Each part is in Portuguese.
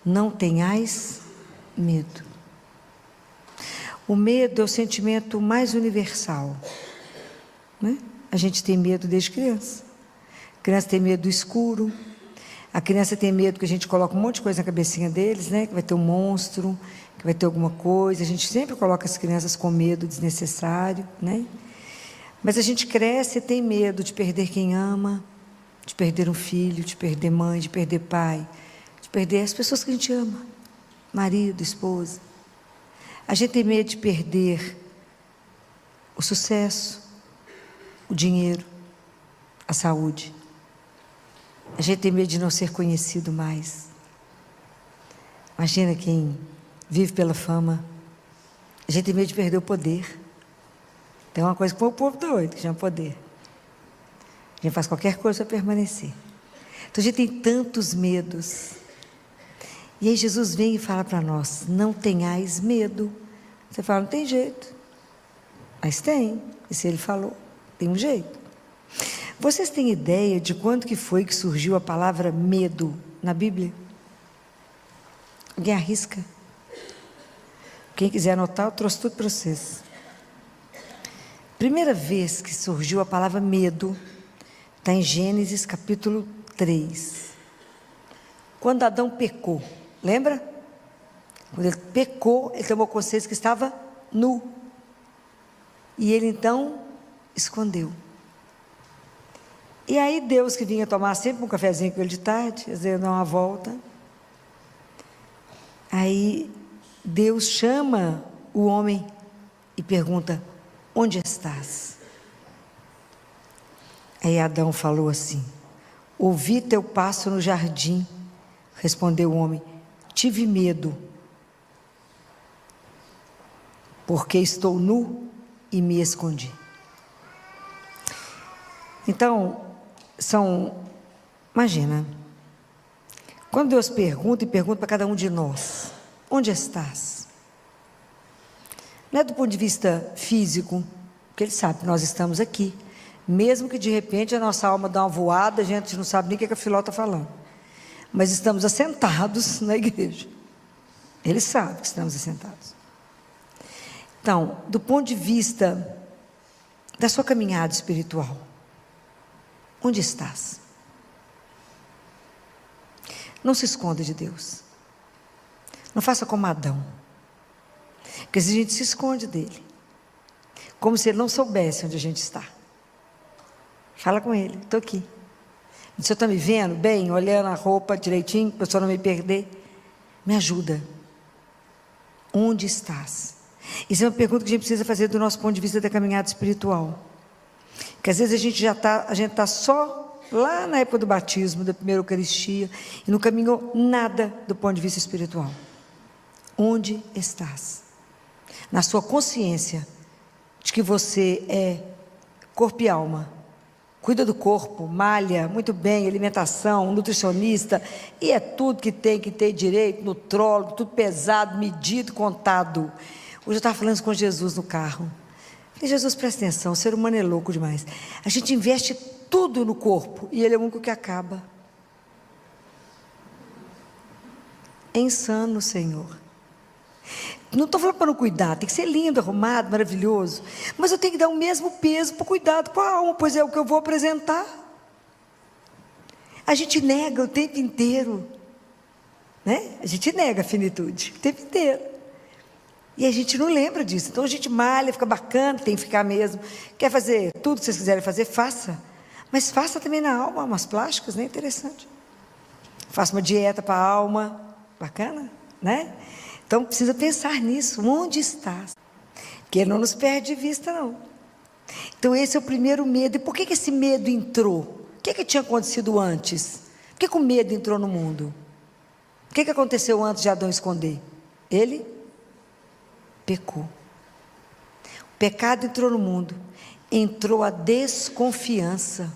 Não tenhais medo. O medo é o sentimento mais universal, né? A gente tem medo desde criança. A criança tem medo do escuro. A criança tem medo que a gente coloca um monte de coisa na cabecinha deles, né? Que vai ter um monstro, que vai ter alguma coisa. A gente sempre coloca as crianças com medo desnecessário, né? Mas a gente cresce e tem medo de perder quem ama, de perder um filho, de perder mãe, de perder pai, de perder as pessoas que a gente ama, marido, esposa. A gente tem medo de perder o sucesso, o dinheiro, a saúde. A gente tem medo de não ser conhecido mais. Imagina quem vive pela fama. A gente tem medo de perder o poder. Tem uma coisa que o povo doido, que chama poder. A gente faz qualquer coisa para permanecer. Então a gente tem tantos medos. E aí Jesus vem e fala para nós: não tenhais medo. Você fala, não tem jeito. Mas tem. E se ele falou, tem um jeito. Vocês têm ideia de quando que foi que surgiu a palavra medo na Bíblia? Alguém arrisca? Quem quiser anotar, eu trouxe tudo para vocês. Primeira vez que surgiu a palavra medo está em Gênesis capítulo 3. Quando Adão pecou, lembra? Quando ele pecou, ele tomou consciência que estava nu. E ele então escondeu. E aí Deus, que vinha tomar sempre um cafezinho com ele de tarde, às vezes dar uma volta. Aí Deus chama o homem e pergunta: onde estás? Aí Adão falou assim: ouvi teu passo no jardim. Respondeu o homem: tive medo, porque estou nu e me escondi. Então, imagina, quando Deus pergunta, e pergunta para cada um de nós: onde estás? Não é do ponto de vista físico, porque Ele sabe que nós estamos aqui, mesmo que de repente a nossa alma dá uma voada, a gente não sabe nem o que a Filó está falando, mas estamos assentados na igreja. Ele sabe que estamos assentados. Então, do ponto de vista da sua caminhada espiritual, onde estás? Não se esconda de Deus. Não faça como Adão. Porque a gente se esconde dele, como se ele não soubesse onde a gente está. Fala com ele: estou aqui. O senhor está me vendo bem, olhando a roupa direitinho, para o senhor não me perder? Me ajuda. Onde estás? Isso é uma pergunta que a gente precisa fazer do nosso ponto de vista da caminhada espiritual. Porque às vezes a gente está só lá na época do batismo, da primeira Eucaristia, e não caminhou nada do ponto de vista espiritual. Onde estás? Na sua consciência de que você é corpo e alma, cuida do corpo, malha muito bem, alimentação, nutricionista, e é tudo que tem que ter direito, nutrólogo, tudo pesado, medido, contado. Hoje eu estava falando isso com Jesus no carro. Falei: Jesus, presta atenção, o ser humano é louco demais. A gente investe tudo no corpo e ele é o único que acaba. É insano, Senhor. Não estou falando para não cuidar, tem que ser lindo, arrumado, maravilhoso, mas eu tenho que dar o mesmo peso para o cuidado com a alma, pois é o que eu vou apresentar. A gente nega o tempo inteiro, né? A gente nega a finitude o tempo inteiro, e a gente não lembra disso. Então a gente malha, fica bacana, tem que ficar mesmo. Quer fazer tudo que vocês quiserem fazer, faça, mas faça também na alma, umas plásticas, né? Interessante. Faça uma dieta para a alma, bacana, né? Então precisa pensar nisso, onde estás? Porque ele não nos perde de vista, não. Então esse é o primeiro medo. E por que esse medo entrou? O que tinha acontecido antes? Por que o medo entrou no mundo? O que aconteceu antes de Adão esconder? Ele pecou. O pecado entrou no mundo, entrou a desconfiança,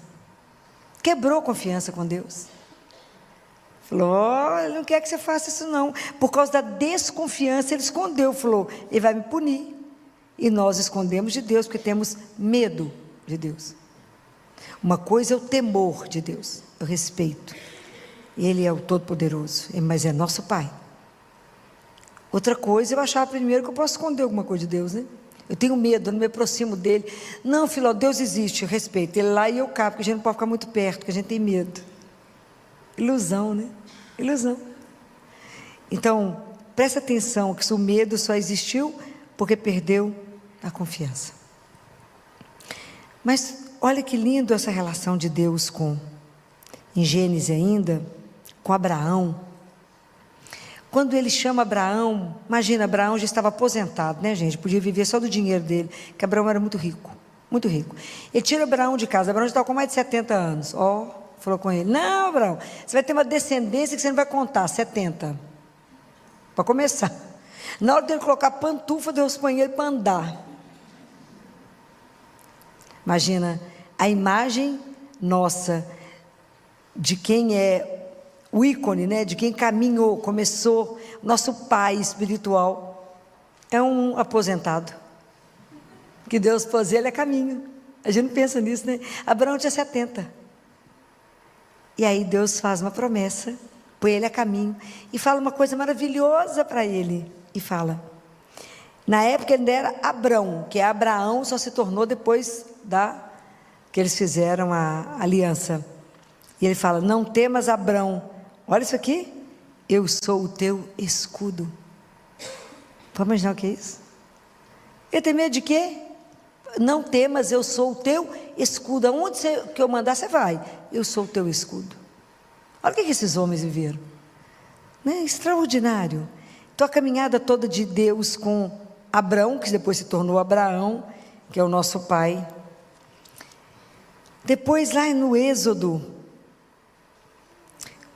quebrou a confiança com Deus. Falou: ele não quer que você faça isso não. Por causa da desconfiança, ele escondeu. Falou: ele vai me punir. E nós escondemos de Deus, porque temos medo de Deus. Uma coisa é o temor de Deus, o respeito. Ele é o Todo-Poderoso, mas é nosso Pai. Outra coisa, eu achava primeiro que eu posso esconder alguma coisa de Deus, né? Eu tenho medo, eu não me aproximo dele. Não, filho, Deus existe, eu respeito. Ele lá e eu cá, porque a gente não pode ficar muito perto, porque a gente tem medo. Ilusão, né? Ilusão. Então, presta atenção que o medo só existiu porque perdeu a confiança. Mas olha que lindo essa relação de Deus em Gênesis ainda, com Abraão. Quando ele chama Abraão, imagina, Abraão já estava aposentado, né, gente? Podia viver só do dinheiro dele, que Abraão era muito rico, muito rico. Ele tira Abraão de casa, Abraão já estava com mais de 70 anos. Falou com ele: não, Abraão, você vai ter uma descendência que você não vai contar, 70. Para começar. Na hora dele colocar pantufa, Deus põe ele para andar. Imagina, a imagem nossa de quem é o ícone, né, de quem caminhou, começou, nosso pai espiritual, é um aposentado, que Deus pôs ele a caminho. A gente não pensa nisso, né? Abraão tinha 70, e aí Deus faz uma promessa, põe ele a caminho, e fala uma coisa maravilhosa para ele, e fala, na época ele era Abrão, que é Abraão, só se tornou depois que eles fizeram a aliança, e ele fala: não temas, Abrão, olha isso aqui, eu sou o teu escudo. Pode imaginar o que é isso? Ele tem medo de quê? Não temas, eu sou o teu escudo. Aonde que eu mandar, você vai. Eu sou o teu escudo. Olha o que esses homens viveram, né? Extraordinário. Então a caminhada toda de Deus com Abrão, que depois se tornou Abraão, que é o nosso pai. Depois lá no Êxodo,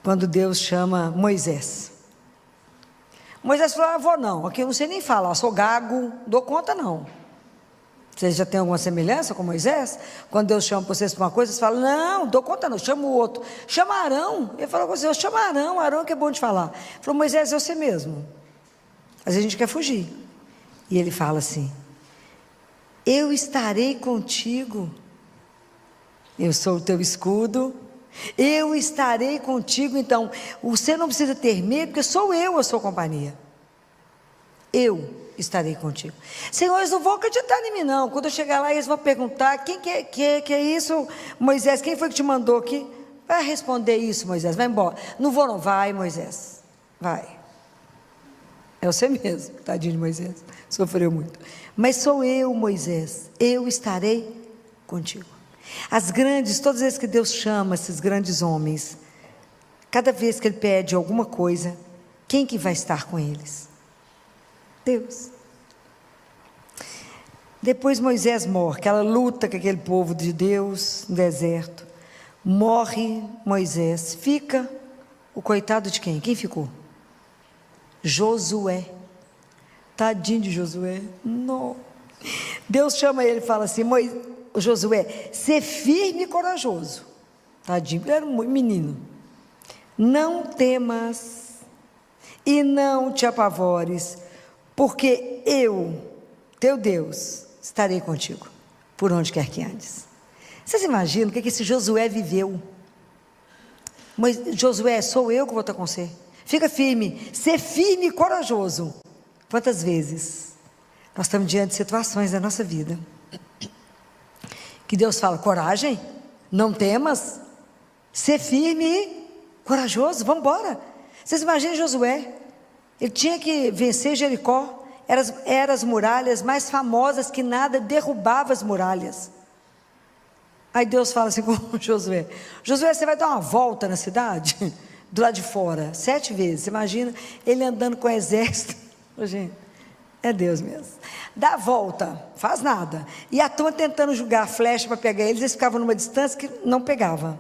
quando Deus chama Moisés. Moisés falou: vou não, aqui eu não sei nem falar, sou gago, dou conta não. Vocês já têm alguma semelhança com Moisés? Quando Deus chama vocês para uma coisa, vocês falam: não, dou conta não, chama o outro. Chama Arão. Ele falou com vocês: chama Arão que é bom de falar. Ele falou: Moisés, eu sei mesmo. Às vezes a gente quer fugir. E ele fala assim: eu estarei contigo, eu sou o teu escudo, eu estarei contigo. Então, você não precisa ter medo, porque sou eu a sua companhia. Eu estarei contigo. Senhor, eles não vão acreditar em mim não. Quando eu chegar lá, eles vão perguntar: quem que é isso, Moisés? Quem foi que te mandou aqui? Vai responder isso, Moisés, vai embora. Não vou não, vai, Moisés, vai. É você mesmo, tadinho de Moisés, sofreu muito. Mas sou eu, Moisés, eu estarei contigo. Todas as vezes que Deus chama esses grandes homens, cada vez que Ele pede alguma coisa, quem que vai estar com eles? Deus. Depois Moisés morre, aquela luta com aquele povo de Deus no deserto. Morre Moisés, fica o coitado de quem? Quem ficou? Josué. Tadinho de Josué. Não. Deus chama ele e fala assim: Josué, ser firme e corajoso. Tadinho, ele era um menino. Não temas e não te apavores, porque eu, teu Deus, estarei contigo, por onde quer que andes. Vocês imaginam o que esse Josué viveu? Mas Josué, sou eu que vou estar com você. Fica firme, ser firme e corajoso. Quantas vezes nós estamos diante de situações da nossa vida que Deus fala: coragem, não temas, ser firme e corajoso, vamos embora. Vocês imaginam Josué, ele tinha que vencer Jericó, eram as muralhas mais famosas, que nada derrubava as muralhas. Aí Deus fala assim com Josué: Josué, você vai dar uma volta na cidade, do lado de fora, 7 vezes. Você imagina ele andando com o exército. Gente, é Deus mesmo. Dá a volta, faz nada. E a turma tentando jogar flecha para pegar eles ficavam numa distância que não pegava.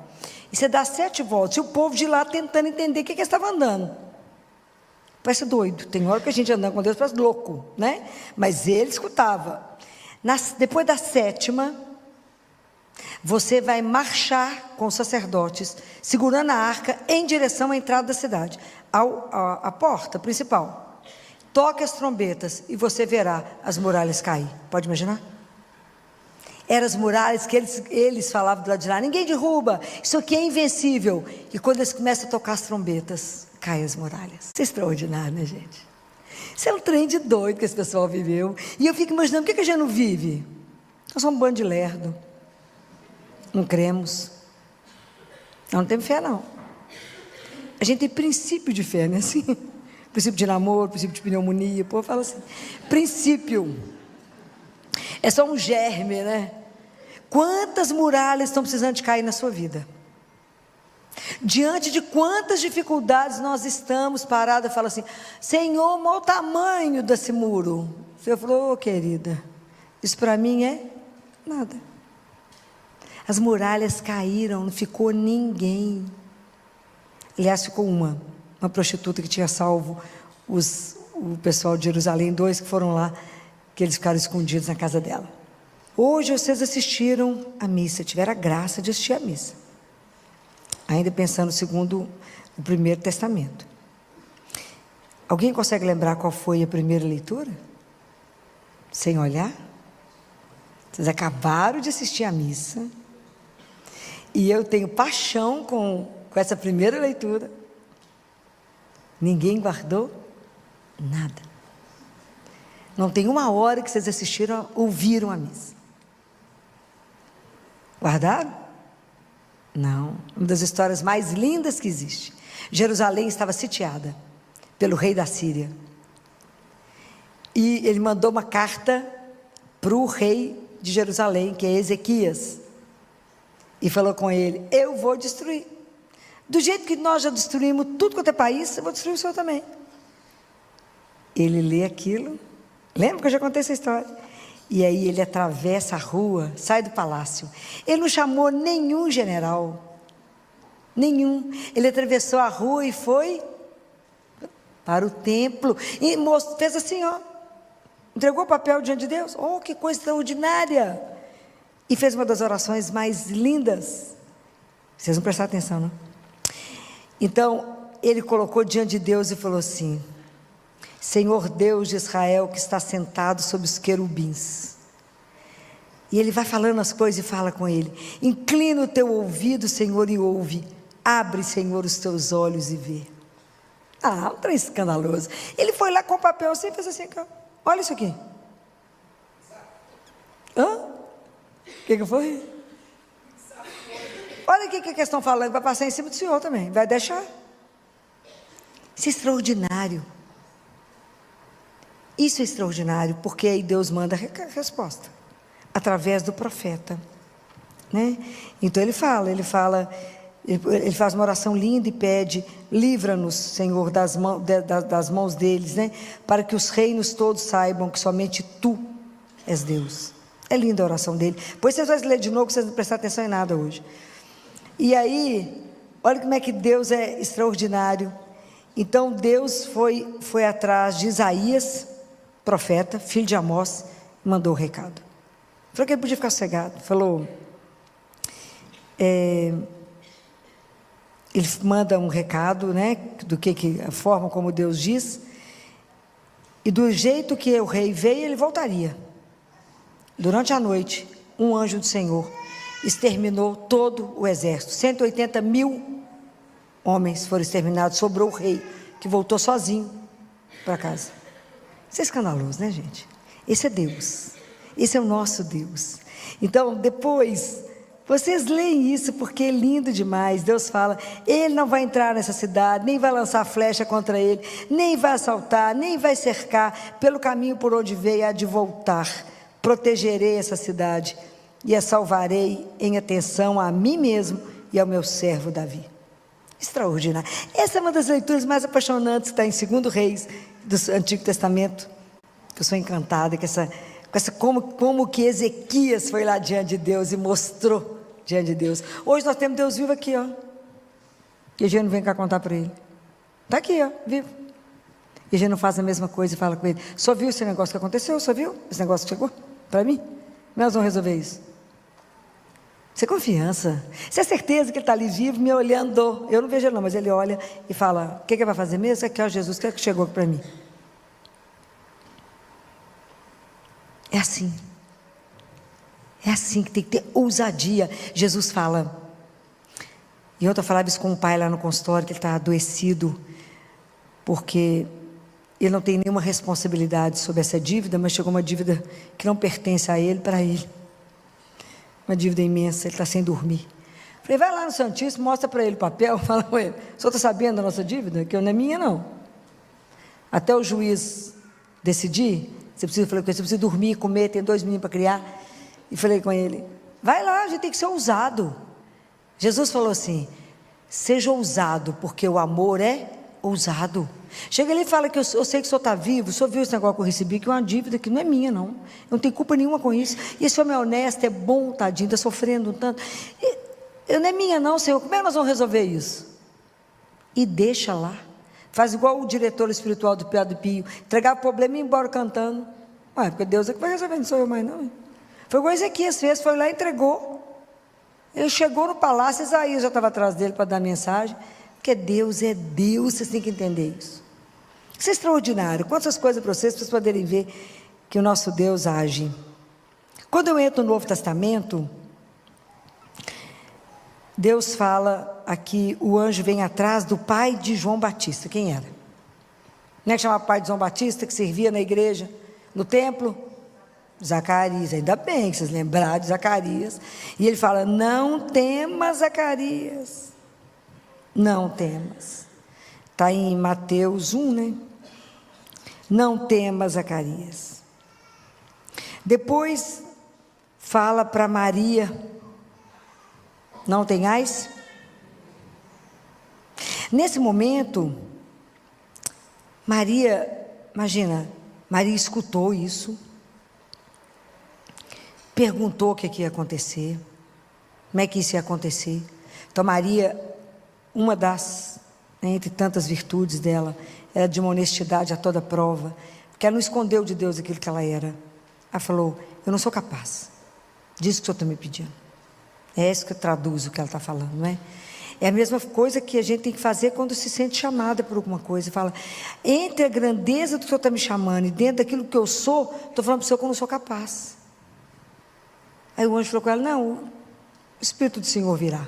E você dá 7 voltas, e o povo de lá tentando entender o que eles estavam andando. Parece doido. Tem hora que a gente anda com Deus, parece louco, né? Mas ele escutava. Depois da 7ª, você vai marchar com os sacerdotes, segurando a arca, em direção à entrada da cidade, à porta principal. Toque as trombetas e você verá as muralhas cair. Pode imaginar? eram as muralhas que eles falavam do lado de lá, ninguém derruba, isso aqui é invencível. E quando eles começam a tocar as trombetas, caem as muralhas. Isso é extraordinário, né, gente? Isso é um trem de doido que esse pessoal viveu. E eu fico imaginando, por que a gente não vive? Nós somos um bando de lerdo. Não cremos. Não temos fé, não. A gente tem princípio de fé, né? Assim, princípio de namoro, princípio de pneumonia. O povo fala assim, princípio. É só um germe, né? Quantas muralhas estão precisando de cair na sua vida? Diante de quantas dificuldades nós estamos parados, fala assim, Senhor, qual o tamanho desse muro? O Senhor falou, querida, isso para mim é nada. As muralhas caíram, não ficou ninguém. Aliás, ficou uma prostituta que tinha salvo o pessoal de Jerusalém, 2 que foram lá, que eles ficaram escondidos na casa dela. Hoje vocês assistiram a missa, tiveram a graça de assistir a missa. Ainda pensando segundo o Primeiro Testamento. Alguém consegue lembrar qual foi a primeira leitura? Sem olhar? Vocês acabaram de assistir a missa. E eu tenho paixão com essa primeira leitura. Ninguém guardou nada. Não tem uma hora que vocês assistiram, ouviram a missa. Guardaram? Não. Uma das histórias mais lindas que existe. Jerusalém estava sitiada pelo rei da Síria. E ele mandou uma carta para o rei de Jerusalém, que é Ezequias. E falou com ele, eu vou destruir. Do jeito que nós já destruímos tudo quanto é país, eu vou destruir o senhor também. Ele lê aquilo. Lembra que eu já contei essa história? E aí ele atravessa a rua, sai do palácio. Ele não chamou nenhum general. Nenhum. Ele atravessou a rua e foi para o templo. E fez assim, ó. Entregou o papel diante de Deus. Oh, que coisa extraordinária. E fez uma das orações mais lindas. Vocês não prestaram atenção, não? Então, ele colocou diante de Deus e falou assim, Senhor Deus de Israel, que está sentado sobre os querubins. E ele vai falando as coisas e fala com ele. Inclina o teu ouvido, Senhor, e ouve. Abre, Senhor, os teus olhos e vê. Ah, um trem escandaloso. Ele foi lá com o papel assim e fez assim, olha isso aqui. Hã? O que foi? Olha aqui o que eles estão falando, vai passar em cima do Senhor também, vai deixar. Isso é extraordinário. Isso é extraordinário, porque aí Deus manda a resposta, através do profeta, né? Então ele faz uma oração linda e pede, livra-nos, Senhor, das mãos deles, né? Para que os reinos todos saibam que somente Tu és Deus. É linda a oração dele. Depois vocês vão ler de novo, vocês não prestar atenção em nada hoje. E aí, olha como é que Deus é extraordinário. Então Deus foi atrás de Isaías, profeta, filho de Amós, e mandou o recado. Falou que ele podia ficar sossegado. Falou, ele manda um recado, né, a forma como Deus diz, e do jeito que o rei veio, ele voltaria. Durante a noite, um anjo do Senhor exterminou todo o exército. 180.000 homens foram exterminados, sobrou o rei, que voltou sozinho para casa. Isso é escandaloso, né, gente? Esse é Deus. Esse é o nosso Deus. Então, depois, vocês leem isso, porque é lindo demais. Deus fala, ele não vai entrar nessa cidade, nem vai lançar flecha contra ele, nem vai assaltar, nem vai cercar. Pelo caminho por onde veio, há de voltar. Protegerei essa cidade e a salvarei em atenção a mim mesmo e ao meu servo Davi. Extraordinário. Essa é uma das leituras mais apaixonantes que está em 2 Reis do Antigo Testamento, que eu sou encantada com essa como que Ezequias foi lá diante de Deus e mostrou diante de Deus. Hoje nós temos Deus vivo aqui, ó, e a gente não vem cá contar para ele. Está aqui, ó, vivo. E a gente não faz a mesma coisa e fala com ele, só viu esse negócio que aconteceu? Só viu esse negócio que chegou para mim? Nós vamos resolver isso. Isso é confiança. Isso é certeza que ele está ali vivo, me olhando. Eu não vejo ele não, mas ele olha e fala, o que ele vai fazer mesmo? Aqui, ó, Jesus, o que é que chegou para mim? É assim. É assim que tem que ter ousadia. Jesus fala, e ontem eu falava isso com o pai lá no consultório, que ele está adoecido, porque ele não tem nenhuma responsabilidade sobre essa dívida, mas chegou uma dívida que não pertence a ele, para ele. Uma dívida imensa, ele está sem dormir. Falei, vai lá no Santíssimo, mostra para ele o papel, fala com ele, o senhor está sabendo da nossa dívida? Que não é minha, não. Até o juiz decidir, falei com ele, você precisa dormir, comer, tem 2 meninos para criar. E falei com ele, vai lá, a gente tem que ser ousado. Jesus falou assim, seja ousado, porque o amor é ousado. Chega ali e fala que eu sei que o senhor está vivo, o senhor viu esse negócio que eu recebi, que é uma dívida que não é minha, não. Eu não tenho culpa nenhuma com isso. E esse homem é honesto, é bom, tadinho, está sofrendo um tanto. Não é minha não, Senhor, como é que nós vamos resolver isso? E deixa lá. Faz igual o diretor espiritual do Padre Pio, entregar o problema e ir embora cantando. Ué, porque Deus é que vai resolver, não sou eu mais não. Foi igual Ezequias fez, foi lá e entregou. Ele chegou no palácio, Isaías já estava atrás dele para dar mensagem, porque Deus é Deus, vocês têm que entender isso. Isso é extraordinário, quantas coisas para vocês poderem ver que o nosso Deus age. Quando eu entro no Novo Testamento, Deus fala aqui, o anjo vem atrás do pai de João Batista. Quem era? Não é que chamava pai de João Batista, que servia na igreja, no templo? Zacarias, ainda bem que vocês lembraram de Zacarias. E ele fala, não temas, Zacarias. Não temas. Está em Mateus 1, né? Não temas, Zacarias. Depois fala para Maria, não tenhais. Nesse momento, Maria, imagina, Maria escutou isso, perguntou o que ia acontecer, como é que isso ia acontecer. Então Maria, uma das, entre tantas virtudes dela, era de uma honestidade a toda prova, porque ela não escondeu de Deus aquilo que ela era. Ela falou, eu não sou capaz disso que o Senhor está me pedindo. É isso que eu traduzo o que ela está falando, não é? É a mesma coisa que a gente tem que fazer quando se sente chamada por alguma coisa. E fala, entre a grandeza do que o Senhor está me chamando e dentro daquilo que eu sou, estou falando para o Senhor que eu não sou capaz. Aí o anjo falou com ela, não, o Espírito do Senhor virá.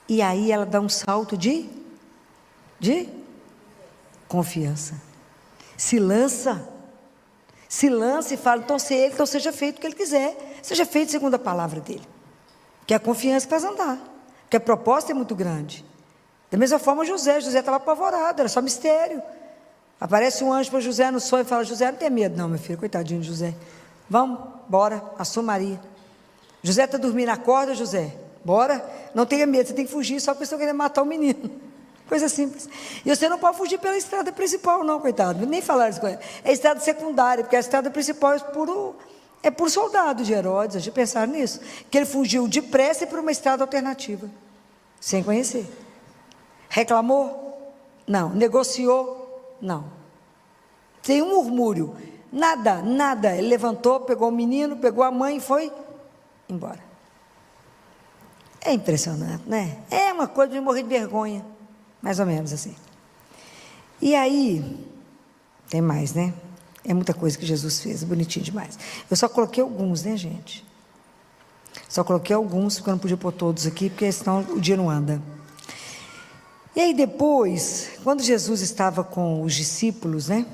E aí ela dá um salto de confiança. Se lança e fala, então se ele, então seja feito o que ele quiser. Seja feito segundo a palavra dele. Que é a confiança que faz andar. Porque a proposta é muito grande. Da mesma forma José estava apavorado, era só mistério. Aparece um anjo para José no sonho e fala, José, não tem medo não, meu filho, coitadinho de José. Vamos, bora, assuma Maria. José está dormindo, acorda, José. Bora, não tenha medo, você tem que fugir, só porque você querer matar o menino. Coisa simples. E você não pode fugir pela estrada principal não, coitado, nem falar isso com ele. É a estrada secundária, porque a estrada principal é por soldado de Herodes. A gente pensaram nisso, que ele fugiu depressa e por uma estrada alternativa, sem conhecer. Reclamou? Não. Negociou? Não. Tem um murmúrio, nada, ele levantou, pegou o menino, pegou a mãe e foi embora. É impressionante, né? É uma coisa de morrer de vergonha, mais ou menos assim. E aí, tem mais, né? É muita coisa que Jesus fez, é bonitinho demais. Eu só coloquei alguns, né, gente? Só coloquei alguns, porque eu não podia pôr todos aqui, porque senão o dia não anda. E aí depois, quando Jesus estava com os discípulos, né?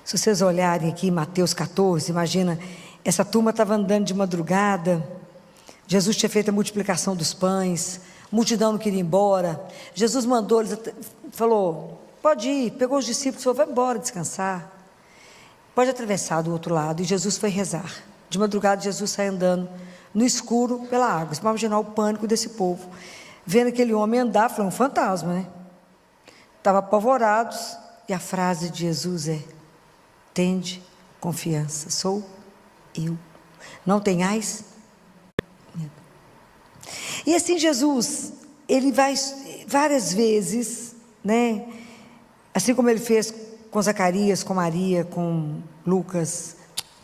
Se vocês olharem aqui em Mateus 14, imagina, essa turma estava andando de madrugada, Jesus tinha feito a multiplicação dos pães, a multidão não queria ir embora, Jesus mandou, eles falou, pode ir, pegou os discípulos, falou, vai embora descansar, pode atravessar do outro lado, e Jesus foi rezar. De madrugada Jesus sai andando no escuro pela água. Você pode imaginar o pânico desse povo, vendo aquele homem andar, foi um fantasma, né? Estavam apavorados, e a frase de Jesus é, tende confiança, sou eu, não tenhais medo. E assim Jesus, ele vai várias vezes, né? Assim como ele fez com Zacarias, com Maria, com Lucas,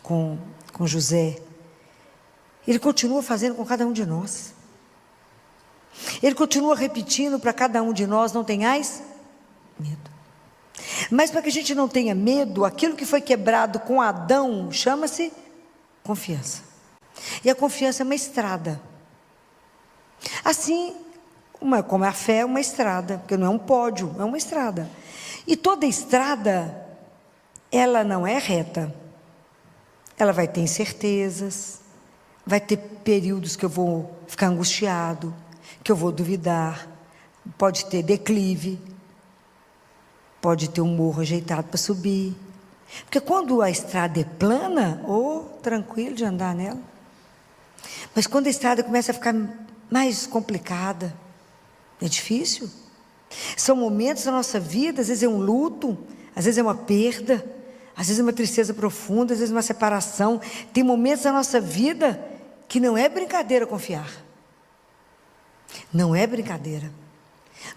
com José, ele continua fazendo com cada um de nós. Ele continua repetindo para cada um de nós, não tenhais medo. Mas para que a gente não tenha medo, aquilo que foi quebrado com Adão, chama-se Confiança. E a confiança é uma estrada. Assim, como a fé é uma estrada, porque não é um pódio, é uma estrada. E toda estrada, ela não é reta. Ela vai ter incertezas, vai ter períodos que eu vou ficar angustiado, que eu vou duvidar, pode ter declive, pode ter um morro ajeitado para subir. Porque quando a estrada é plana, tranquilo de andar nela. Mas quando a estrada começa a ficar mais complicada, é difícil. São momentos da nossa vida, às vezes é um luto, às vezes é uma perda, às vezes é uma tristeza profunda, às vezes é uma separação. Tem momentos da nossa vida que não é brincadeira confiar. Não é brincadeira.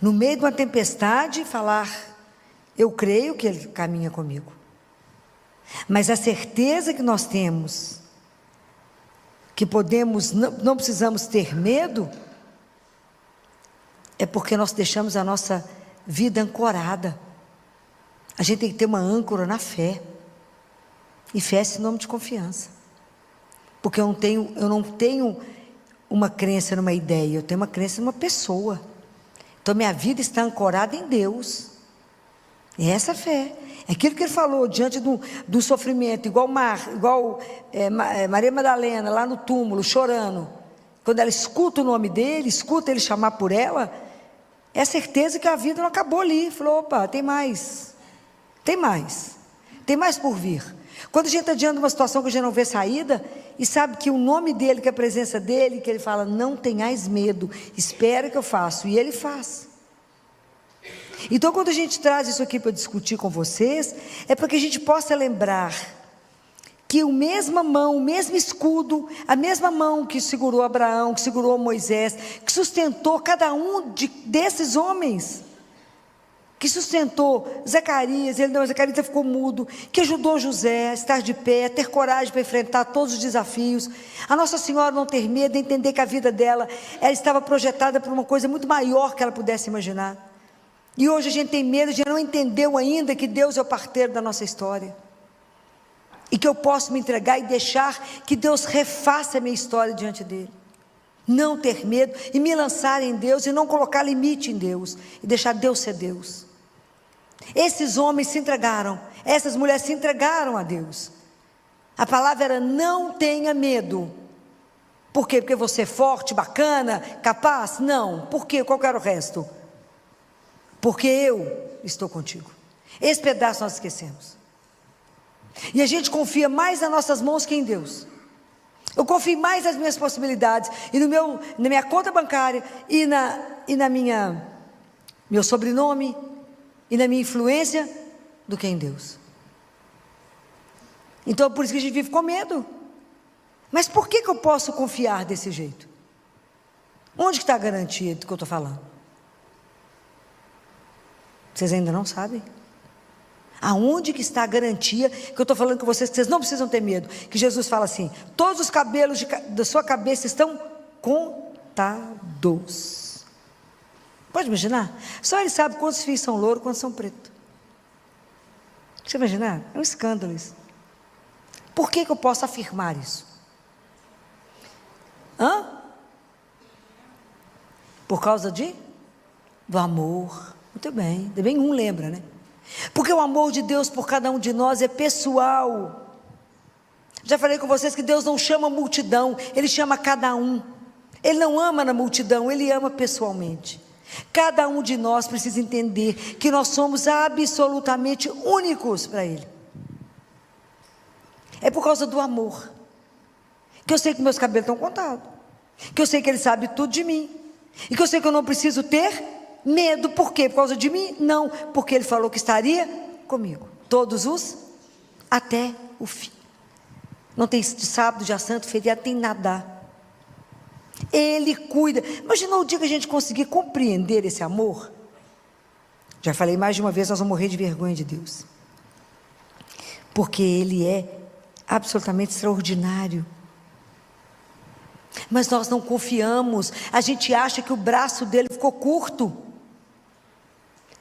No meio de uma tempestade, falar, eu creio que Ele caminha comigo. Mas a certeza que nós temos, que podemos, não precisamos ter medo, é porque nós deixamos a nossa vida ancorada. A gente tem que ter uma âncora na fé. E fé é sinônimo de confiança. Porque eu não tenho uma crença numa ideia, eu tenho uma crença numa pessoa. Então minha vida está ancorada em Deus. E essa fé. É aquilo que Ele falou diante do sofrimento, igual Maria Madalena, lá no túmulo, chorando. Quando ela escuta o nome dEle, escuta Ele chamar por ela, é certeza que a vida não acabou ali. Falou, opa, tem mais. Tem mais. Tem mais por vir. Quando a gente está diante de uma situação que a gente não vê saída, e sabe que o nome dEle, que a presença dEle, que Ele fala, não tenhais medo, espera que eu faço. E Ele faz. Então, quando a gente traz isso aqui para discutir com vocês, é para que a gente possa lembrar que a mesma mão, o mesmo escudo, a mesma mão que segurou Abraão, que segurou Moisés, que sustentou cada um desses homens, que sustentou Zacarias, Zacarias ficou mudo, que ajudou José a estar de pé, a ter coragem para enfrentar todos os desafios, a Nossa Senhora não ter medo, entender que a vida dela, ela estava projetada para uma coisa muito maior que ela pudesse imaginar. E hoje a gente tem medo de não entender ainda que Deus é o parteiro da nossa história. E que eu posso me entregar e deixar que Deus refaça a minha história diante dEle. Não ter medo e me lançar em Deus e não colocar limite em Deus. E deixar Deus ser Deus. Esses homens se entregaram, essas mulheres se entregaram a Deus. A palavra era não tenha medo. Por quê? Porque você é forte, bacana, capaz? Não. Por quê? Qual que era o resto? Porque eu estou contigo. Esse pedaço nós esquecemos. E a gente confia mais nas nossas mãos que em Deus. Eu confio mais nas minhas possibilidades e na minha conta bancária e na meu sobrenome e na minha influência do que em Deus. Então é por isso que a gente vive com medo. Mas por que eu posso confiar desse jeito? Onde que está a garantia do que eu estou falando? Vocês ainda não sabem? Aonde que está a garantia que eu estou falando com vocês, que vocês não precisam ter medo? Que Jesus fala assim, todos os cabelos da sua cabeça estão contados. Pode imaginar? Só Ele sabe quantos fios são louro, quantos são preto. Deixa eu imaginar, é um escândalo isso. Por que eu posso afirmar isso? Por causa do amor. Muito bem, ainda bem um lembra, né? Porque o amor de Deus por cada um de nós é pessoal. Já falei com vocês que Deus não chama multidão, Ele chama cada um. Ele não ama na multidão, Ele ama pessoalmente. Cada um de nós precisa entender que nós somos absolutamente únicos para Ele. É por causa do amor que eu sei que meus cabelos estão contados, que eu sei que Ele sabe tudo de mim, e que eu sei que eu não preciso ter medo. Por quê? Por causa de mim? Não, porque Ele falou que estaria comigo, até o fim. Não tem sábado, dia santo, feriado, tem nada. Ele cuida. Imagina o dia que a gente conseguir compreender esse amor. Já falei mais de uma vez, nós vamos morrer de vergonha de Deus, porque Ele é absolutamente extraordinário. Mas nós não confiamos. A gente acha que o braço dele ficou curto,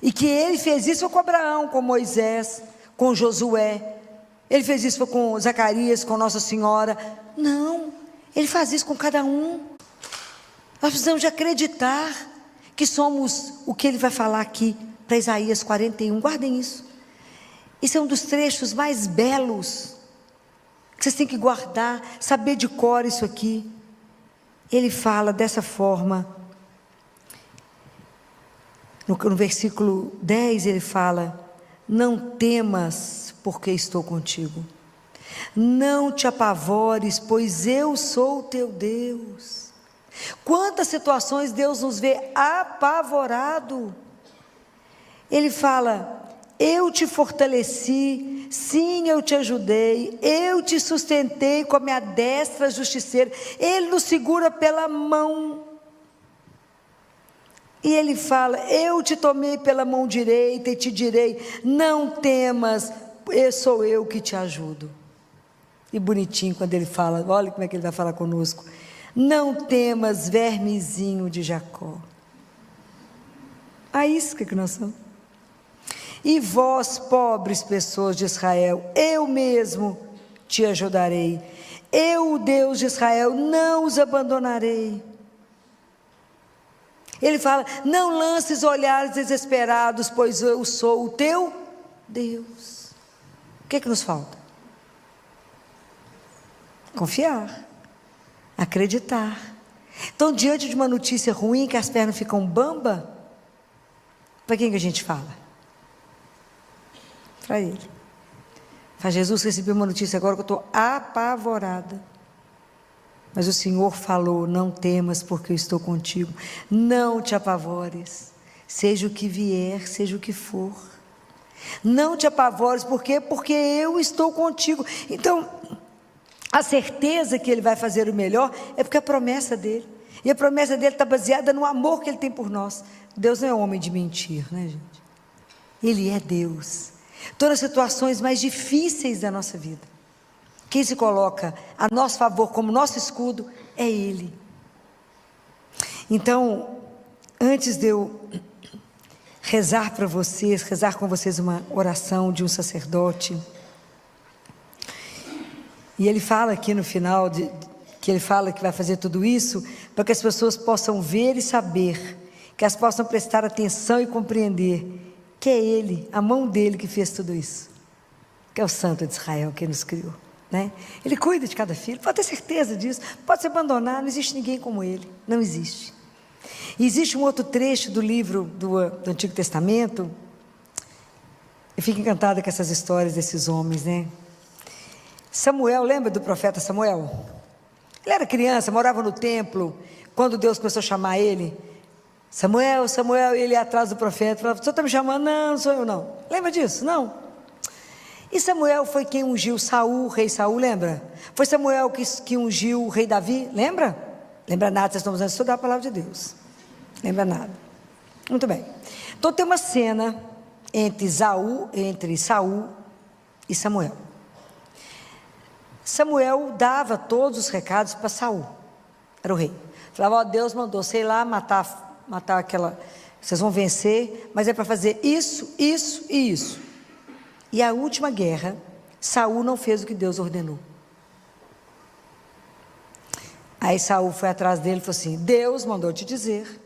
e que Ele fez isso com Abraão, com Moisés, com Josué, Ele fez isso com Zacarias, com Nossa Senhora. Não, Ele faz isso com cada um. Nós precisamos de acreditar que somos o que Ele vai falar aqui para Isaías 41. Guardem isso. Isso é um dos trechos mais belos que vocês têm que guardar, saber de cor isso aqui. Ele fala dessa forma. No versículo 10 ele fala: não temas, porque estou contigo. Não te apavores, pois eu sou o teu Deus. Quantas situações Deus nos vê apavorado. Ele fala: eu te fortaleci, sim, eu te ajudei, eu te sustentei com a minha destra justiceira. Ele nos segura pela mão. E ele fala: eu te tomei pela mão direita e te direi: não temas, sou eu que te ajudo. E bonitinho quando ele fala, olha como é que ele vai falar conosco: não temas, vermezinho de Jacó. A isca que nós somos. E vós, pobres pessoas de Israel, eu mesmo te ajudarei. Eu, o Deus de Israel, não os abandonarei. Ele fala: não lances olhares desesperados, pois eu sou o teu Deus. O que é que nos falta? Confiar, acreditar. Então, diante de uma notícia ruim, que as pernas ficam bamba, para quem que a gente fala? Para Ele. Para Jesus, recebi uma notícia agora que eu estou apavorada. Mas o Senhor falou: não temas, porque eu estou contigo. Não te apavores, seja o que vier, seja o que for. Não te apavores, por quê? Porque eu estou contigo. Então, a certeza que Ele vai fazer o melhor é porque a promessa dEle. E a promessa dEle está baseada no amor que Ele tem por nós. Deus não é homem de mentir, né, gente? Ele é Deus. Todas as situações mais difíceis da nossa vida, quem se coloca a nosso favor como nosso escudo é Ele. Então, antes de eu rezar para vocês, rezar com vocês uma oração de um sacerdote, e ele fala aqui no final, que ele fala que vai fazer tudo isso, para que as pessoas possam ver e saber, que elas possam prestar atenção e compreender, que é Ele, a mão dEle que fez tudo isso, que é o Santo de Israel que nos criou. Né? Ele cuida de cada filho, pode ter certeza disso, pode se abandonar, não existe ninguém como Ele, não existe. E existe um outro trecho do livro do Antigo Testamento, eu fico encantada com essas histórias desses homens, né? Samuel, lembra do profeta Samuel? Ele era criança, morava no templo, quando Deus começou a chamar ele: Samuel, Samuel, e ele ia atrás do profeta, falava: o senhor está me chamando? Não, não sou eu não. Lembra disso? Não. E Samuel foi quem ungiu Saul, rei Saul, lembra? Foi Samuel que ungiu o rei Davi, lembra? Lembra nada, vocês estão precisando estudar a palavra de Deus. Lembra nada. Muito bem. Então tem uma cena entre Saul e Samuel. Samuel dava todos os recados para Saul, era o rei. Falava: ó, Deus mandou, sei lá, matar aquela, vocês vão vencer, mas é para fazer isso, isso e isso. E a última guerra, Saul não fez o que Deus ordenou. Aí Saul foi atrás dele e falou assim: Deus mandou te dizer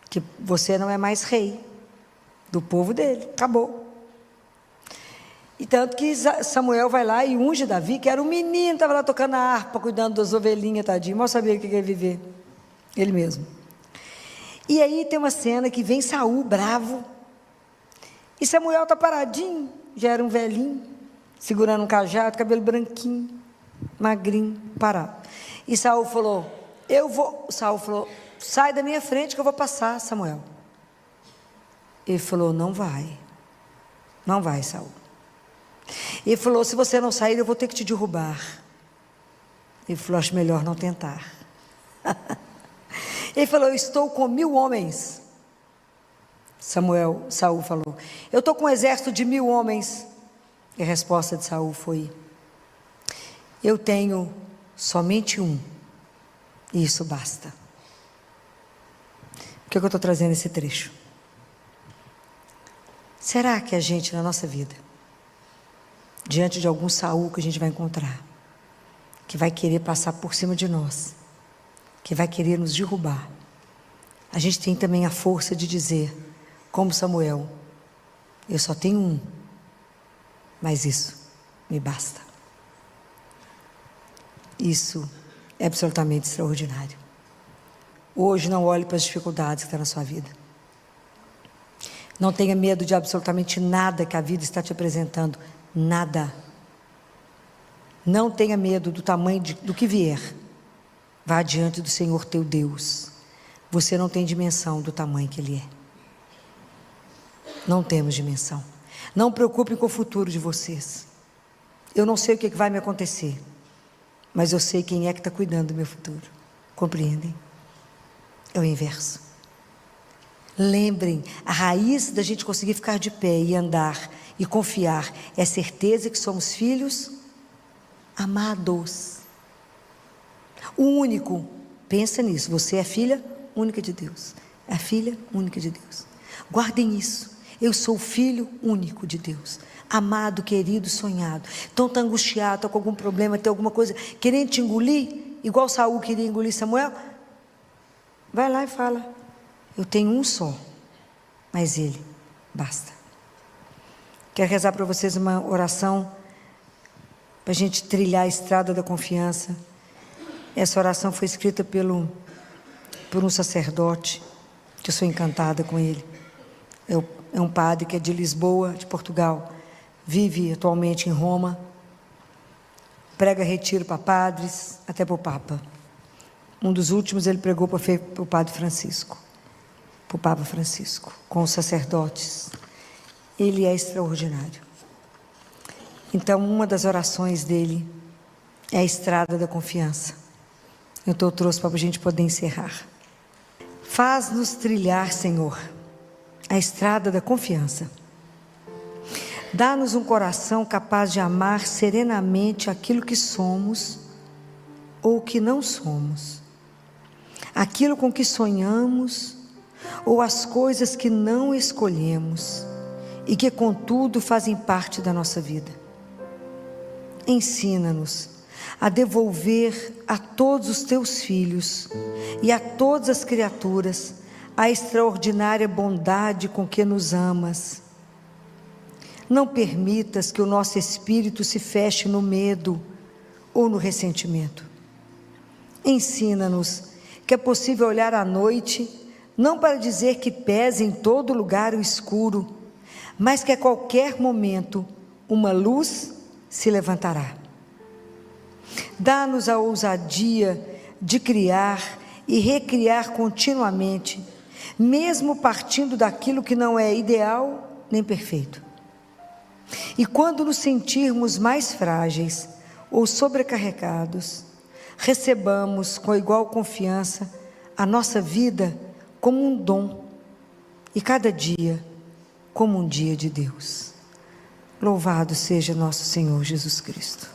que você não é mais rei do povo dele, acabou. E tanto que Samuel vai lá e unge Davi, que era um menino, estava lá tocando a harpa, cuidando das ovelhinhas, tadinho, mal sabia o que ia viver, ele mesmo. E aí tem uma cena que vem Saul bravo, e Samuel está paradinho, já era um velhinho, segurando um cajado, cabelo branquinho, magrinho, parado. E Saul falou: Saul falou: sai da minha frente que eu vou passar, Samuel. Ele falou: não vai, Saul. Ele falou: se você não sair, eu vou ter que te derrubar. Ele falou: acho melhor não tentar. Ele falou: eu estou com 1000 homens. Saul falou: eu estou com um exército de 1000 homens. E a resposta de Saul foi: eu tenho somente um, e isso basta. Por que eu estou trazendo esse trecho? Será que a gente, na nossa vida, diante de algum Saul que a gente vai encontrar, que vai querer passar por cima de nós, que vai querer nos derrubar, a gente tem também a força de dizer, como Samuel: eu só tenho um, mas isso me basta. Isso é absolutamente extraordinário. Hoje não olhe para as dificuldades que estão na sua vida. Não tenha medo de absolutamente nada que a vida está te apresentando. Nada. Não tenha medo do tamanho do que vier. Vá diante do Senhor teu Deus. Você não tem dimensão do tamanho que Ele é. Não temos dimensão. Não preocupem com o futuro de vocês. Eu não sei o que vai me acontecer, mas eu sei quem é que está cuidando do meu futuro. Compreendem? É o inverso. Lembrem, a raiz da gente conseguir ficar de pé e andar e confiar é a certeza que somos filhos amados. O único, pensa nisso, você é filha única de Deus. É a filha única de Deus. Guardem isso. Eu sou filho único de Deus. Amado, querido, sonhado. Então está angustiado, está com algum problema, tem alguma coisa querendo te engolir, igual Saul queria engolir Samuel. Vai lá e fala: eu tenho um só, mas Ele basta. Quero rezar para vocês uma oração para a gente trilhar a estrada da confiança. Essa oração foi escrita por um sacerdote, que eu sou encantada com ele. É um padre que é de Lisboa, de Portugal, vive atualmente em Roma, prega retiro para padres, até para o Papa. Um dos últimos ele pregou para o Padre Francisco, para o Papa Francisco, com os sacerdotes. Ele é extraordinário. Então, uma das orações dele é a estrada da confiança. Eu trouxe para a gente poder encerrar. Faz-nos trilhar, Senhor, a estrada da confiança. Dá-nos um coração capaz de amar serenamente aquilo que somos ou que não somos, aquilo com que sonhamos ou as coisas que não escolhemos e que, contudo, fazem parte da nossa vida. Ensina-nos a devolver a todos os teus filhos e a todas as criaturas a extraordinária bondade com que nos amas. Não permitas que o nosso espírito se feche no medo ou no ressentimento. Ensina-nos que é possível olhar à noite, não para dizer que pesa em todo lugar o escuro, mas que a qualquer momento uma luz se levantará. Dá-nos a ousadia de criar e recriar continuamente, mesmo partindo daquilo que não é ideal nem perfeito. E quando nos sentirmos mais frágeis ou sobrecarregados, recebamos com igual confiança a nossa vida como um dom e cada dia como um dia de Deus. Louvado seja nosso Senhor Jesus Cristo.